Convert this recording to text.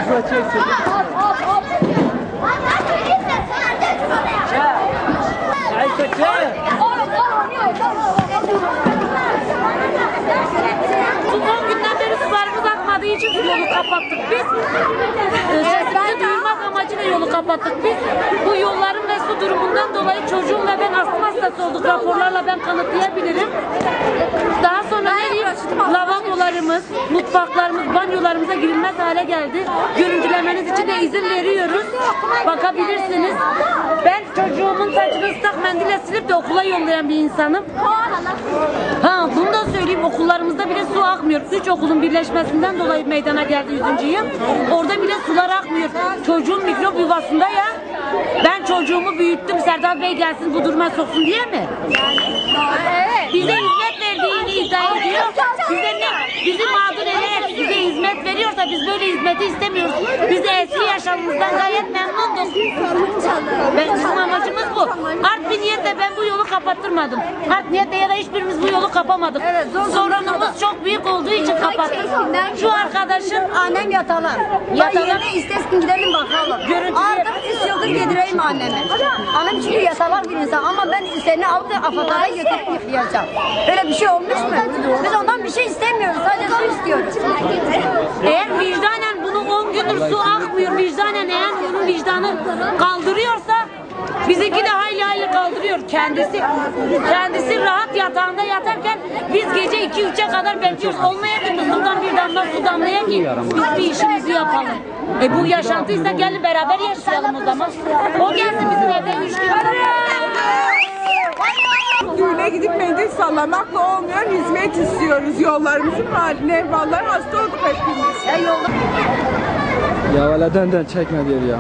Bu 10 günden beri sularımız akmadığı için yolu kapattık biz. Sesimizi duyurmak amacıyla yolu kapattık biz. Bu yolların ve su durumundan dolayı çocuğum ve ben astım hastası olduk. Raporlarla ben kanıtlayabilirim. Daha sonra ne diyeyim? Lavabolarımız, mutfaklarımız, banyolarımıza girilmez hale geldi. Görüntülemeniz için de izin veriyoruz. Bakabilirsiniz. Ben çocuğumun saçını ıslak mendille silip de okula yollayan bir insanım. Ha, bunu da söyleyeyim, okullarımızda bile su akmıyor. 3 okulun birleşmesinden dolayı meydana geldi 100. yıl. Orada bile sular akmıyor. Çocuğum mikrop yuvasında ya. Ben çocuğumu büyüttüm, Serdar Bey gelsin bu duruma soksun diye mi? Bize hizmet verdiğini iddia ediyor. Bizi mağdur ederek bize hizmet veriyorsa biz böyle hizmeti istemiyoruz. Biz de eski yaşamımızdan gayet memnunduk. Bizim amacımız bu. Art bir niyetle ben bu yolu kapattırmadım. Art niyetle ya da hiçbirimiz bu yolu kapamadık. Sorunumuz çok büyük olduğu için kapattık. Şu arkadaşın Annem yatalım. Yatalım istesin gidelim bakalım. Artık 3 yıldır yedireyim annemi. Annem çünkü yatalak bir insan ama ben seni alıp da afatara götürüp yıkayacağım. Öyle bir şey olmuş mu? Biz ondan bir şey istemiyoruz. Sadece su istiyoruz. Eğer vicdanen bunu 10 gündür su akmıyor, vicdanen eğer onun vicdanı kaldırıyorsa bizimki de hayli hayli kaldırıyor kendisi. Kendisi rahat yatağında yatarken biz gece 2-3'e kadar bekliyoruz. Olmaya ki tuzundan bir damla su damlaya ki biz bir işimizi yapalım. Bu yaşantıysa gelin beraber yaşayalım o zaman. O gelsin bizim evde 3 gün. Düğüne gidip mendil sallamakla olmuyor, hizmet istiyoruz. Yollarımızın haline, vallahi hasta olduk hepimiz. Ya öyle dön çekme diyor ya.